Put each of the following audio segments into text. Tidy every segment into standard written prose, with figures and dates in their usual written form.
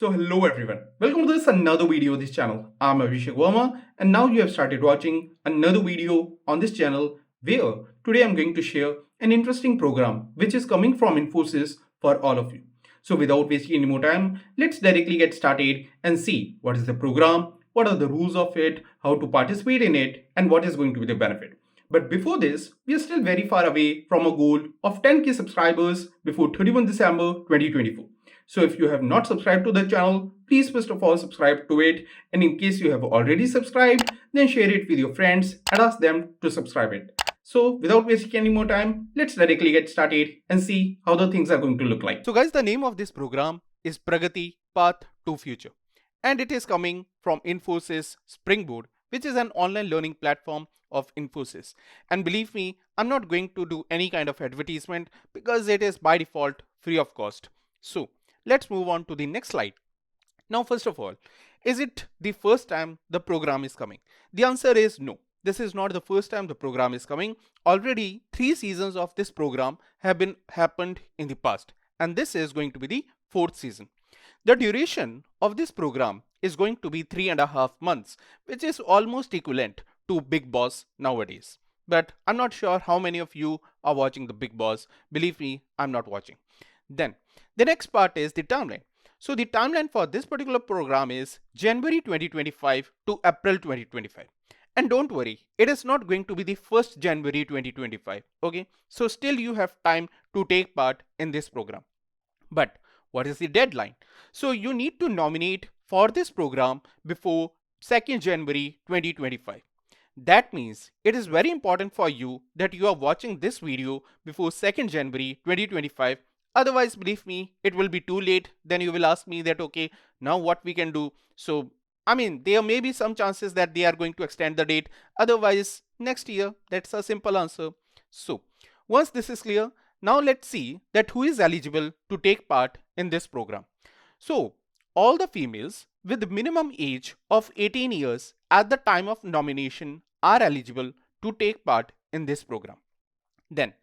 So hello everyone, welcome to this another video of this channel. I'm Abhishek Verma and now you have started watching another video on this channel where today I'm going to share an interesting program which is coming from Infosys for all of you. So without wasting any more time, let's directly get started and see what is the program, what are the rules of it, how to participate in it and what is going to be the benefit. But before this, we are still very far away from a goal of 10k subscribers before 31 December 2024. So if you have not subscribed to the channel, please first of all subscribe to it. And in case you have already subscribed, then share it with your friends and ask them to subscribe it. So without wasting any more time, let's directly get started and see how the things are going to look like. So guys, the name of this program is Pragati Path to Future. And it is coming from Infosys Springboard, which is an online learning platform of Infosys. And believe me, I'm not going to do any kind of advertisement because it is by default free of cost. So let's move on to the next slide. Now, first of all, is it the first time the program is coming? The answer is no. This is not the first time the program is coming. Already 3 seasons of this program have been happened in the past, and this is going to be the 4th season. The duration of this program is going to be 3.5 months, which is almost equivalent to Big Boss nowadays. But I'm not sure how many of you are watching the Big Boss. Believe me, I'm not watching. Then the next part is the timeline. So the timeline for this particular program is January 2025 to April 2025. And don't worry, it is not going to be the 1st January 2025. Okay, so still you have time to take part in this program. But what is the deadline? So you need to nominate for this program before 2nd January 2025. That means it is very important for you that you are watching this video before 2nd January 2025. Otherwise, believe me, it will be too late. Then you will ask me that, okay, now what we can do? So, there may be some chances that they are going to extend the date. Otherwise, next year. That's a simple answer. So, once this is clear, now let's see that who is eligible to take part in this program. So, all the females with the minimum age of 18 years at the time of nomination are eligible to take part in this program. Then,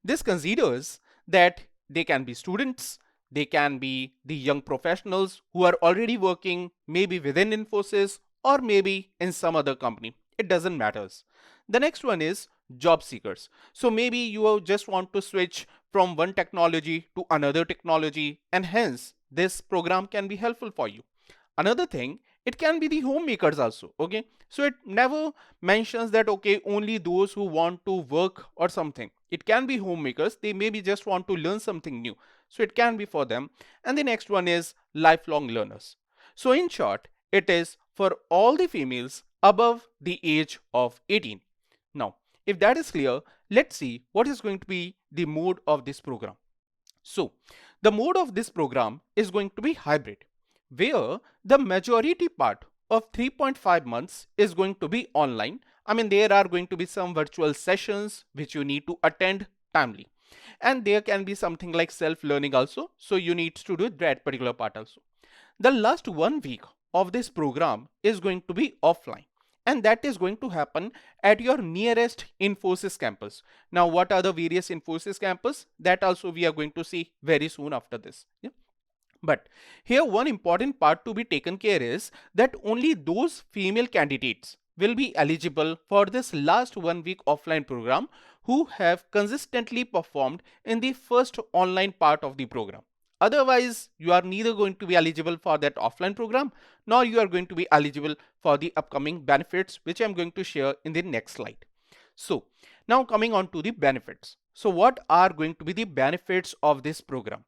this considers that they can be students, they can be the young professionals who are already working maybe within Infosys or maybe in some other company. It doesn't matter. The next one is job seekers. So maybe you just want to switch from one technology to another technology, and hence this program can be helpful for you. Another thing, it can be the homemakers also. Okay, so it never mentions that okay, only those who want to work or something. It can be homemakers, they maybe just want to learn something new, so it can be for them. And the next one is lifelong learners. So in short, it is for all the females above the age of 18. Now if that is clear, let's see what is going to be the mode of this program. So the mode of this program is going to be hybrid, where the majority part of 3.5 months is going to be online. There are going to be some virtual sessions which you need to attend timely. And there can be something like self-learning also. So you need to do that particular part also. The last 1 week of this program is going to be offline. And that is going to happen at your nearest Infosys campus. Now, what are the various Infosys campus? That also we are going to see very soon after this. Yeah? But here one important part to be taken care is that only those female candidates will be eligible for this last 1 week offline program who have consistently performed in the first online part of the program. Otherwise, you are neither going to be eligible for that offline program, nor you are going to be eligible for the upcoming benefits, which I'm going to share in the next slide. So now coming on to the benefits. So what are going to be the benefits of this program?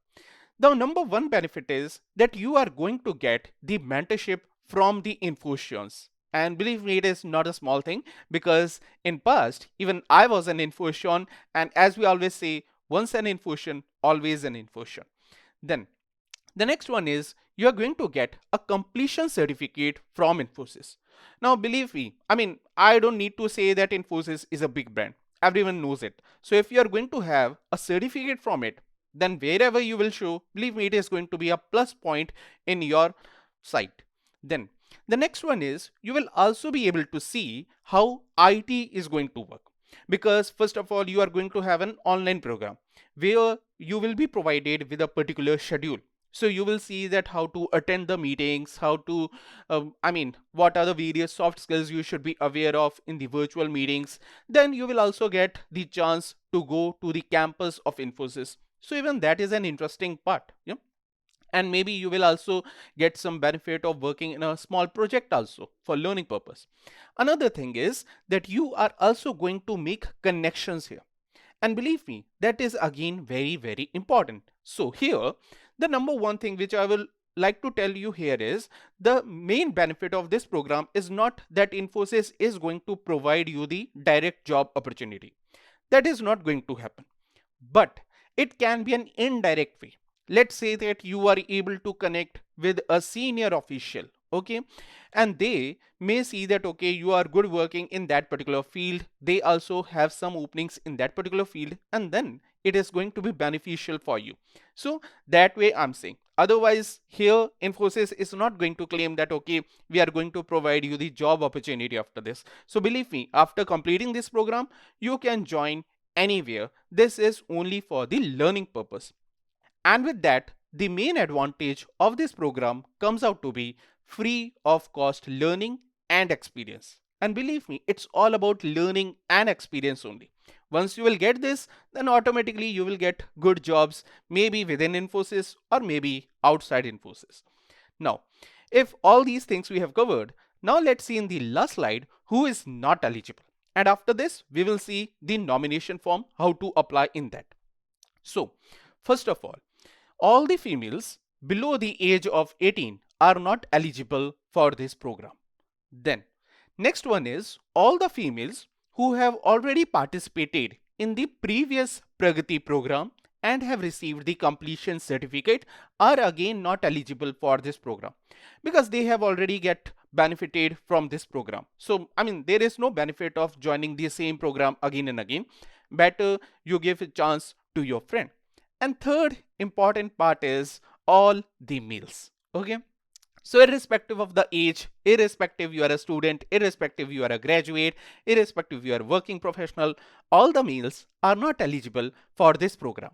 The number one benefit is that you are going to get the mentorship from the Infosys. And believe me, it is not a small thing, because in past, even I was an Infosys, and as we always say, once an Infosys, always an Infosys. Then the next one is you are going to get a completion certificate from Infosys. Now believe me, I don't need to say that Infosys is a big brand. Everyone knows it. So if you are going to have a certificate from it, then wherever you will show, believe me, it is going to be a plus point in your site. Then the next one is you will also be able to see how IT is going to work, because first of all, you are going to have an online program where you will be provided with a particular schedule. So you will see that how to attend the meetings, how to, what are the various soft skills you should be aware of in the virtual meetings. Then you will also get the chance to go to the campus of Infosys. So even that is an interesting part. Yeah. And maybe you will also get some benefit of working in a small project also for learning purpose. Another thing is that you are also going to make connections here, and believe me, that is again very important. So here, the number one thing which I will like to tell you here is the main benefit of this program is not that Infosys is going to provide you the direct job opportunity. That is not going to happen, but it can be an indirect way. Let's say that you are able to connect with a senior official, okay, and they may see that okay, you are good working in that particular field, they also have some openings in that particular field, and then it is going to be beneficial for you. So that way I'm saying. Otherwise here Infosys is not going to claim that okay, we are going to provide you the job opportunity after this. So believe me, after completing this program you can join anywhere. This is only for the learning purpose. And with that, the main advantage of this program comes out to be free of cost learning and experience. And believe me, it's all about learning and experience only. Once you will get this, then automatically you will get good jobs, maybe within Infosys or maybe outside Infosys. Now, if all these things we have covered, now let's see in the last slide who is not eligible. And after this, we will see the nomination form, how to apply in that. So, first of all the females below the age of 18 are not eligible for this program. Then, next one is all the females who have already participated in the previous Pragati program and have received the completion certificate are again not eligible for this program because they have already get benefited from this program. So, there is no benefit of joining the same program again and again. Better you give a chance to your friend. And third important part is all the males. Okay. So irrespective of the age, irrespective you are a student, irrespective you are a graduate, irrespective you are a working professional, all the males are not eligible for this program.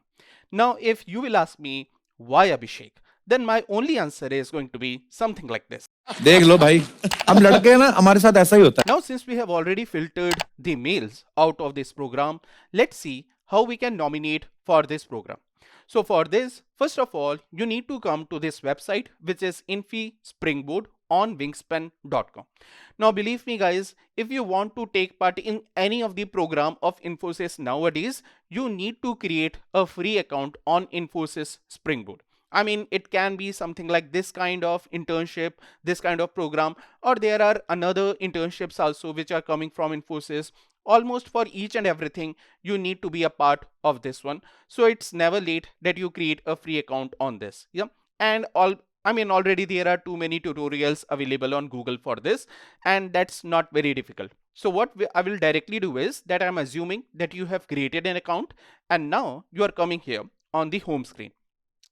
Now, if you will ask me why Abhishek, then my only answer is going to be something like this. देख लो भाई, हम लड़के हैं ना, हमारे साथ ऐसा ही होता है. Now, since we have already filtered the males out of this program, let's see how we can nominate for this program. So for this, first of all, you need to come to this website, which is Infosys Springboard on wingspan.com. Now, believe me guys, if you want to take part in any of the program of Infosys nowadays, you need to create a free account on Infosys Springboard. It can be something like this kind of internship, this kind of program, or there are another internships also which are coming from Infosys. Almost for each and everything, you need to be a part of this one. So it's never late that you create a free account on this. Yeah. And already there are too many tutorials available on Google for this, and that's not very difficult. So what I will directly do is that I'm assuming that you have created an account and now you are coming here on the home screen.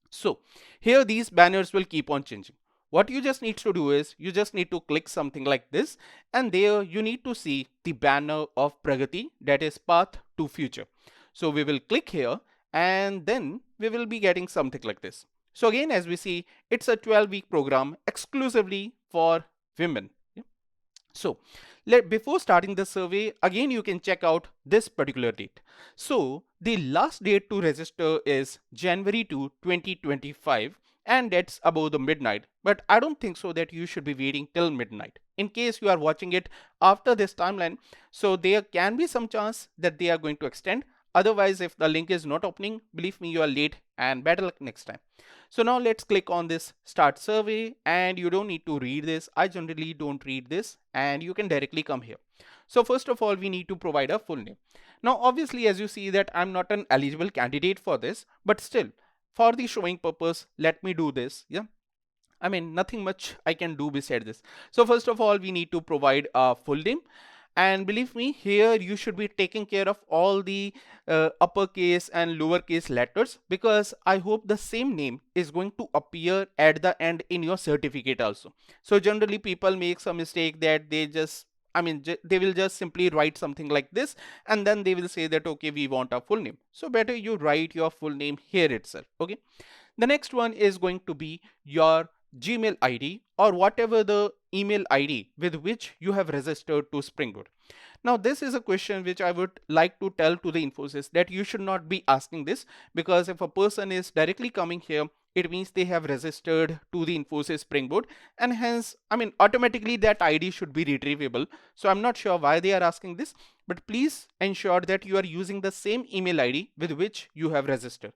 So here these banners will keep on changing. What you just need to do is you just need to click something like this, and there you need to see the banner of Pragati, that is path to future. So we will click here and then we will be getting something like this. So again, as we see, it's a 12-week program exclusively for women. So before starting the survey, again you can check out this particular date. So the last date to register is January 2, 2025, and that's above the midnight. But I don't think so that you should be waiting till midnight. In case you are watching it after this timeline, so there can be some chance that they are going to extend. Otherwise, if the link is not opening, believe me, you are late, and better luck next time. So now let's click on this start survey, and you don't need to read this. I generally don't read this, and you can directly come here. So first of all, we need to provide a full name. Now, obviously, as you see that I'm not an eligible candidate for this, but still for the showing purpose, let me do this. Yeah. Nothing much I can do beside this. So first of all, we need to provide a full name. And believe me, here you should be taking care of all the uppercase and lowercase letters, because I hope the same name is going to appear at the end in your certificate also. So generally people make some mistake that they just they will just simply write something like this, and then they will say that okay, we want our full name. So better you write your full name here itself. Okay. The next one is going to be your Gmail ID or whatever the email ID with which you have registered to Springboard. Now, this is a question which I would like to tell to the Infosys that you should not be asking this, because if a person is directly coming here, it means they have registered to the Infosys Springboard, and hence, automatically that ID should be retrievable. So I'm not sure why they are asking this, but please ensure that you are using the same email ID with which you have registered.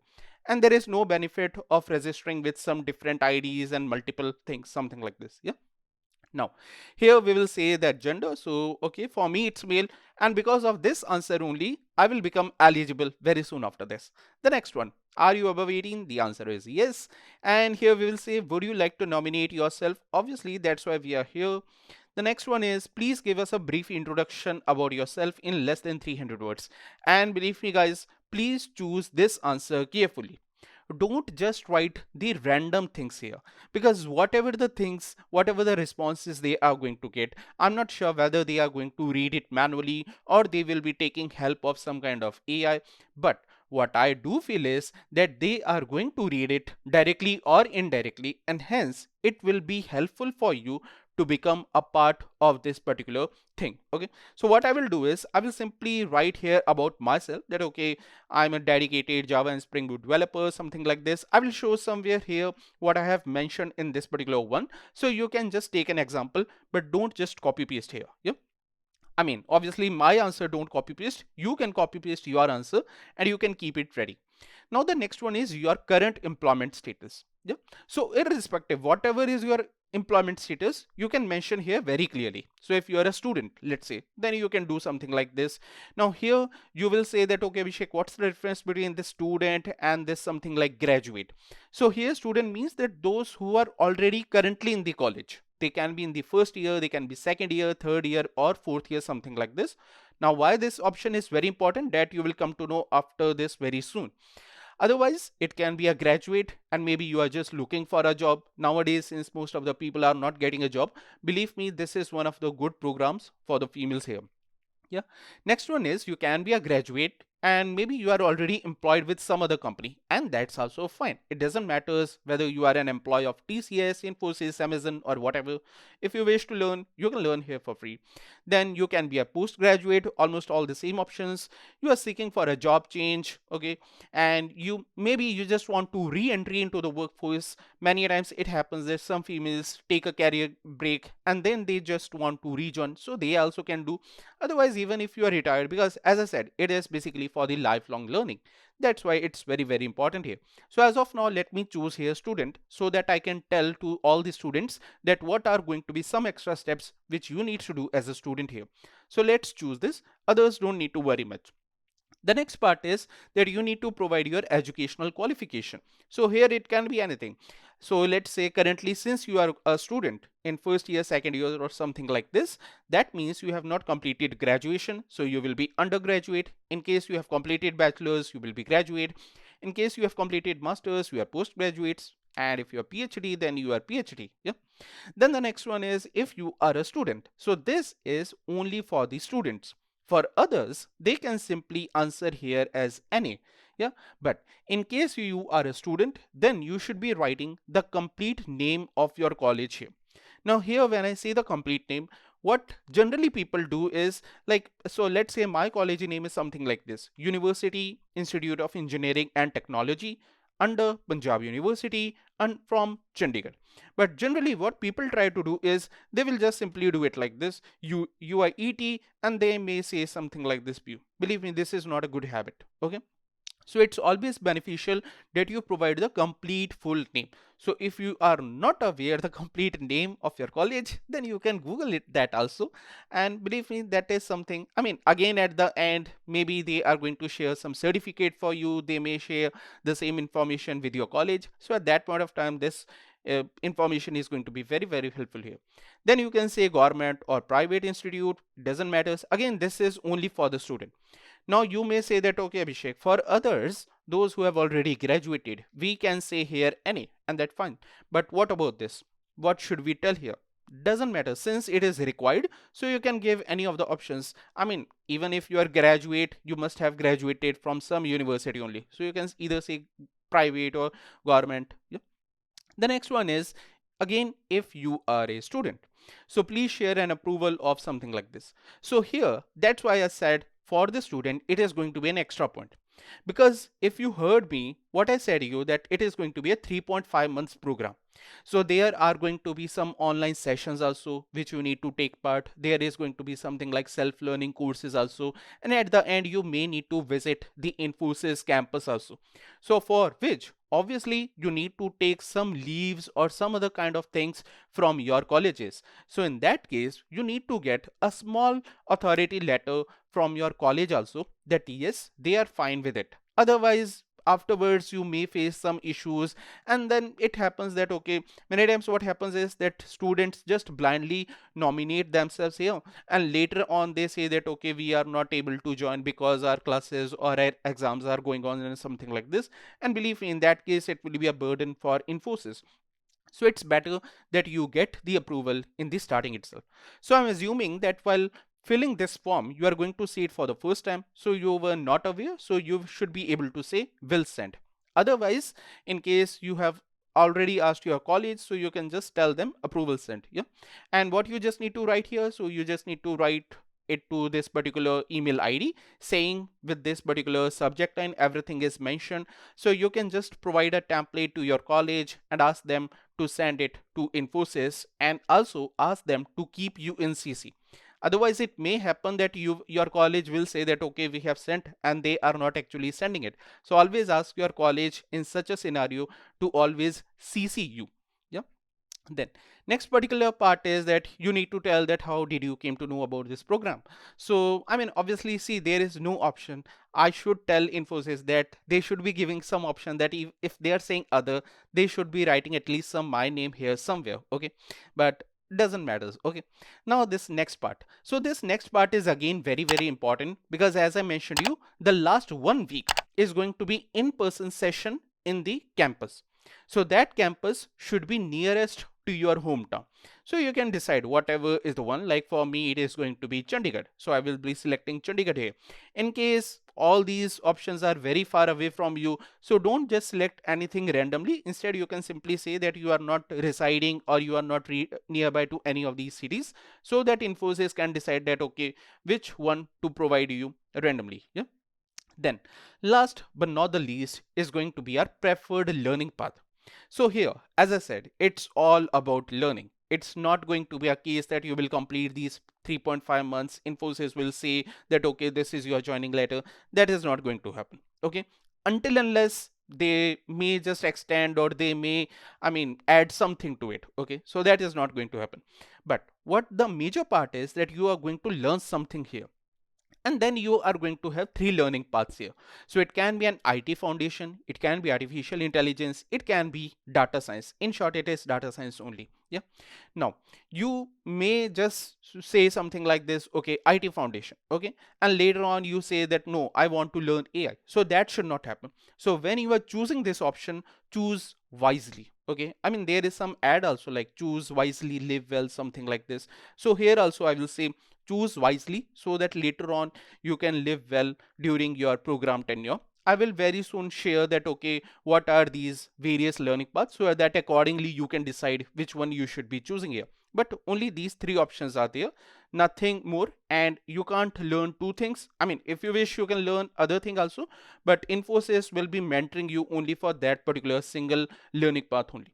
And there is no benefit of registering with some different IDs and multiple things, something like this. Yeah. Now, here we will say that gender. So, okay, for me it's male, and because of this answer only, I will become eligible very soon after this. The next one, are you above 18? The answer is yes. And here we will say, would you like to nominate yourself? Obviously, that's why we are here. The next one is, please give us a brief introduction about yourself in less than 300 words. And believe me guys, please choose this answer carefully. Don't just write the random things here, because whatever the things, whatever the responses they are going to get, I'm not sure whether they are going to read it manually or they will be taking help of some kind of AI. But what I do feel is that they are going to read it directly or indirectly, and hence it will be helpful for you to become a part of this particular thing. Okay, so what I will do is I will simply write here about myself that okay, I'm a dedicated Java and Spring Boot developer, something like this. I will show somewhere here what I have mentioned in this particular one, so you can just take an example, but don't just copy paste here. Yeah, obviously my answer don't copy paste, you can copy paste your answer and you can keep it ready. Now the next one is your current employment status. Yeah, so irrespective whatever is your employment status, you can mention here very clearly. So if you are a student, let's say, then you can do something like this. Now here you will say that okay Abhishek, what's the difference between this student and this something like graduate? So here student means that those who are already currently in the college, they can be in the first year, they can be second year, third year or fourth year, something like this. Now why this option is very important, that you will come to know after this very soon. Otherwise, it can be a graduate and maybe you are just looking for a job. Nowadays, since most of the people are not getting a job, believe me, this is one of the good programs for the females here. Yeah. Next one is you can be a graduate and maybe you are already employed with some other company, and that's also fine. It doesn't matter whether you are an employee of TCS, Infosys, Amazon or whatever. If you wish to learn, you can learn here for free. Then you can be a postgraduate, almost all the same options. You are seeking for a job change, okay, and you just want to re-entry into the workforce. Many times it happens that some females take a career break and then they just want to rejoin, so they also can do. Otherwise, even if you are retired, because as I said, it is basically for the lifelong learning. That's why it's very, very important here. So as of now, let me choose here student so that I can tell to all the students that what are going to be some extra steps which you need to do as a student here. So let's choose this. Others don't need to worry much. The next part is that you need to provide your educational qualification. So here it can be anything. So let's say currently, since you are a student in first year, second year or something like this, that means you have not completed graduation. So you will be undergraduate. In case you have completed bachelor's, you will be graduate. In case you have completed master's, you are postgraduates. And if you are PhD, then you are PhD. Yeah. Then the next one is if you are a student. So this is only for the students. For others, they can simply answer here as any. Yeah, but in case you are a student, then you should be writing the complete name of your college here. Now here when I say the complete name, what generally people do is like, so let's say my college name is something like this: University Institute of Engineering and Technology under Punjab University and from Chandigarh. But generally what people try to do is they will just simply do it like this, UIET, and they may say something like this. Believe me, this is not a good habit. Okay, so it's always beneficial that you provide the complete full name. So if you are not aware the complete name of your college, then you can Google it that also. And believe me, that is something, again at the end, maybe they are going to share some certificate for you. They may share the same information with your college. So at that point of time, this information is going to be very, very helpful here. Then you can say government or private institute, doesn't matter. Again, this is only for the student. Now you may say that, okay, Abhishek, for others, those who have already graduated, we can say here any, and that's fine. But what about this? What should we tell here? Doesn't matter, since it is required, so you can give any of the options. Even if you are graduate, you must have graduated from some university only. So you can either say private or government. Yeah. The next one is, again, if you are a student, so please share an approval of something like this. So here, that's why I said for the student it is going to be an extra point, because if you heard me what I said to you, that it is going to be a 3.5 months program. So there are going to be some online sessions also which you need to take part. There is going to be something like self-learning courses also, and at the end you may need to visit the Infosys campus also. So for which obviously you need to take some leaves or some other kind of things from your colleges. So in that case you need to get a small authority letter from your college also, that yes, they are fine with it. Otherwise afterwards you may face some issues, and then it happens that okay, many times what happens is that students just blindly nominate themselves here, and later on they say that okay, we are not able to join because our classes or our exams are going on and something like this. And believe me, in that case it will be a burden for Infosys. So it's better that you get the approval in the starting itself. So I'm assuming that while filling this form you are going to see it for the first time, so you were not aware, so you should be able to say will send. Otherwise, in case you have already asked your college, so you can just tell them approval sent. Yeah. And what you just need to write here, so you just need to write it to this particular email ID saying with this particular subject line everything is mentioned. So you can just provide a template to your college and ask them to send it to Infosys, and also ask them to keep you in CC. Otherwise it may happen that your college will say that okay, we have sent, and they are not actually sending it. So always ask your college in such a scenario to always CC you. Yeah. Then next particular part is that you need to tell that how did you came to know about this program. So I mean, obviously, see, there is no option. I should tell Infosys that they should be giving some option that if they are saying other, they should be writing at least some my name here somewhere. Okay, but doesn't matter. Okay, now this next part, so this next part is again very important, because as I mentioned you, the last 1 week is going to be in-person session in the campus. So that campus should be nearest to your hometown. So you can decide whatever is the one. Like for me it is going to be Chandigarh, so I will be selecting Chandigarh here. In case all these options are very far away from you, so don't just select anything randomly. Instead you can simply say that you are not residing or you are not nearby to any of these cities, so that Infosys can decide that okay, which one to provide you randomly. Yeah. Then last but not the least is going to be our preferred learning path. So here, as I said, it's all about learning. It's not going to be a case that you will complete these 3.5 months. Infosys will say that okay, this is your joining letter. That is not going to happen. Okay, until unless they may just extend, or they may, I mean, add something to it. Okay, so that is not going to happen. But what the major part is that you are going to learn something here. And then you are going to have 3 learning paths here. So it can be an IT foundation, it can be artificial intelligence, it can be data science. In short, it is data science only. Yeah. Now you may just say something like this, okay, IT foundation. Okay. And later on you say that no, I want to learn AI. So that should not happen. So when you are choosing this option, choose wisely. Okay, I mean, there is some ad also like choose wisely, live well, something like this. So here also I will say choose wisely, so that later on you can live well during your program tenure. I will very soon share that okay, what are these various learning paths, so that accordingly you can decide which one you should be choosing here. But only these 3 options are there, nothing more. And you can't learn 2 things. I mean, if you wish you can learn other thing also, but Infosys will be mentoring you only for that particular single learning path only.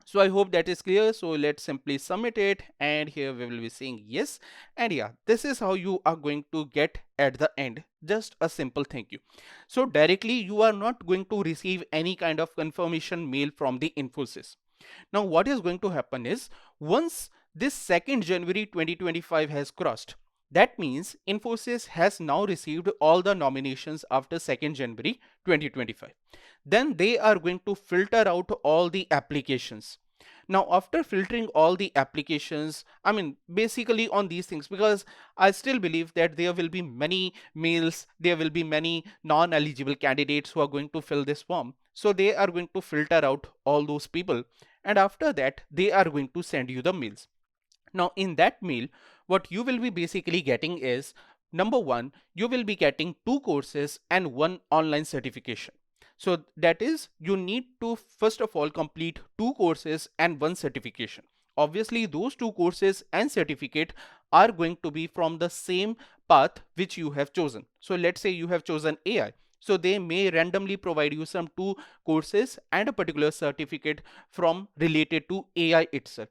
So I hope that is clear. So let's simply submit it, and here we will be saying yes. And yeah, this is how you are going to get at the end just a simple thank you. So directly you are not going to receive any kind of confirmation mail from the Infosys. Now what is going to happen is, once this 2nd January 2025 has crossed, that means Infosys has now received all the nominations after 2nd January 2025. Then they are going to filter out all the applications. Now after filtering all the applications, I mean, basically on these things, because I still believe that there will be many mails, there will be many non-eligible candidates who are going to fill this form. So they are going to filter out all those people, and after that they are going to send you the mails. Now in that mail, what you will be basically getting is, number 1, you will be getting 2 courses and 1 online certification. So that is, you need to first of all complete 2 courses and 1 certification. Obviously those 2 courses and certificate are going to be from the same path which you have chosen. So let's say you have chosen AI, so they may randomly provide you some 2 courses and a particular certificate from related to AI itself.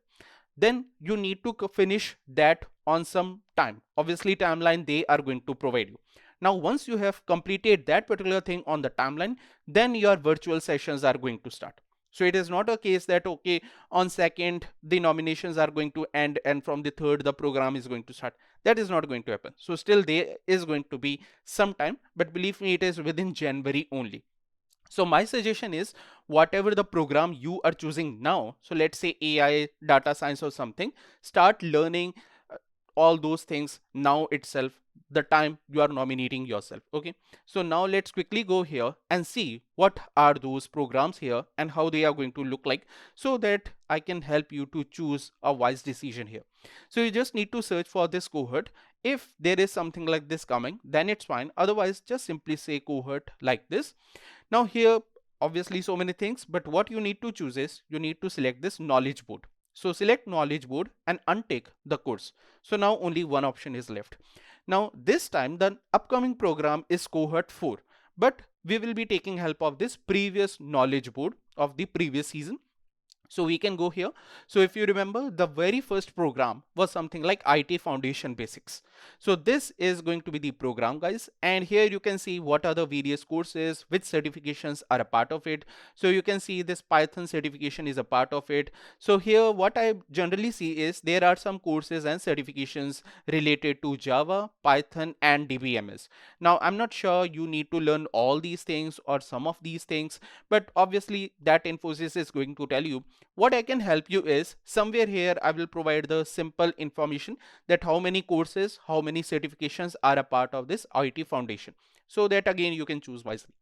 Then you need to finish that on some time. Obviously timeline they are going to provide you. Now once you have completed that particular thing on the timeline, then your virtual sessions are going to start. So it is not a case that okay, on second the nominations are going to end and from the third the program is going to start. That is not going to happen. So still there is going to be some time, but believe me, it is within January only. So my suggestion is, whatever the program you are choosing now, so let's say AI, data science or something, start learning all those things now itself, the time you are nominating yourself. Okay, so now let's quickly go here and see what are those programs here and how they are going to look like, so that I can help you to choose a wise decision here. So you just need to search for this cohort. If there is something like this coming, then it's fine. Otherwise just simply say cohort like this. Now here obviously so many things, but what you need to choose is you need to select this knowledge board. So select knowledge board and untick the course. So now only one option is left. Now this time the upcoming program is cohort 4, but we will be taking help of this previous knowledge board of the previous season. So we can go here. So if you remember, the very first program was something like IT Foundation Basics. So this is going to be the program, guys. And here you can see what are the various courses, which certifications are a part of it. So you can see this Python certification is a part of it. So here what I generally see is there are some courses and certifications related to Java, Python and DBMS. Now I'm not sure you need to learn all these things or some of these things, but obviously that Infosys is going to tell you. What I can help you is somewhere here I will provide the simple information that how many courses, how many certifications are a part of this IT Foundation, so that again you can choose wisely.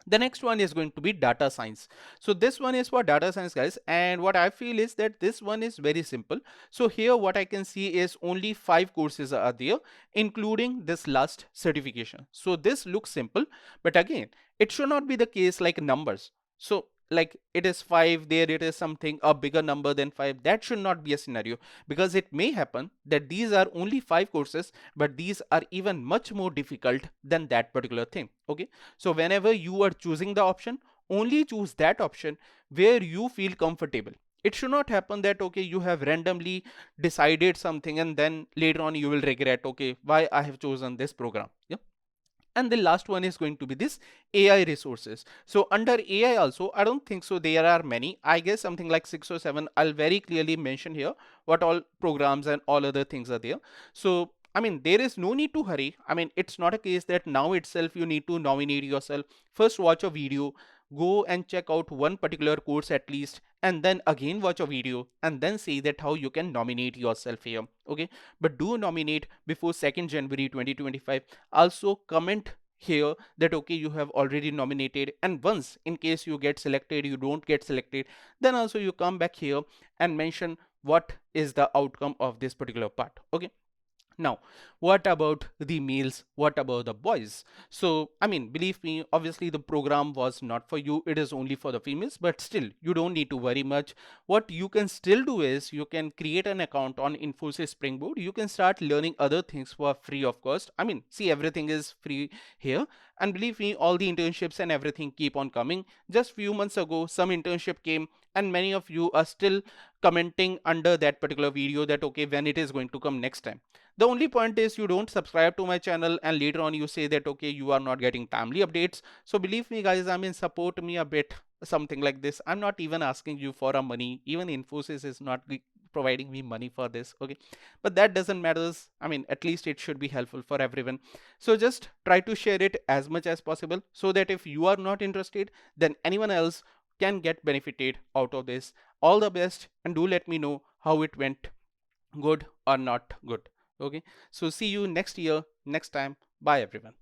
The next one is going to be data science. So this one is for data science, guys, and what I feel is that this one is very simple. So here what I can see is only 5 courses are there, including this last certification. So this looks simple, but again it should not be the case like numbers. So like it is 5, there it is something a bigger number than 5. That should not be a scenario, because it may happen that these are only 5 courses, but these are even much more difficult than that particular thing. Okay, so whenever you are choosing the option, only choose that option where you feel comfortable. It should not happen that okay, you have randomly decided something and then later on you will regret, okay, why I have chosen this program. Yeah. And the last one is going to be this AI resources. So under AI also, I don't think so there are many, I guess something like 6 or 7. I'll very clearly mention here what all programs and all other things are there. So I mean, there is no need to hurry. I mean, it's not a case that now itself you need to nominate yourself. First watch a video, go and check out one particular course at least, and then again watch a video and then see that how you can nominate yourself here. Okay, but do nominate before 2nd January 2025. Also comment here that okay, you have already nominated, and once in case you get selected, you don't get selected, then also you come back here and mention what is the outcome of this particular part. Okay, now, what about the males? What about the boys? So, I mean, believe me, obviously the program was not for you. It is only for the females, but still, you don't need to worry much. What you can still do is you can create an account on Infosys Springboard. You can start learning other things for free of cost. I mean, see, everything is free here. And believe me, all the internships and everything keep on coming. Just few months ago, some internship came, and many of you are still commenting under that particular video that okay, when it is going to come next time. The only point is you don't subscribe to my channel and later on you say that okay, you are not getting timely updates. So believe me guys, I mean, support me a bit, something like this. I'm not even asking you for a money. Even Infosys is not providing me money for this. Okay, but that doesn't matter. I mean, at least it should be helpful for everyone. So just try to share it as much as possible, so that if you are not interested, then anyone else can get benefited out of this. All the best, and do let me know how it went, good or not good. Okay, so see you next year, next time. Bye everyone.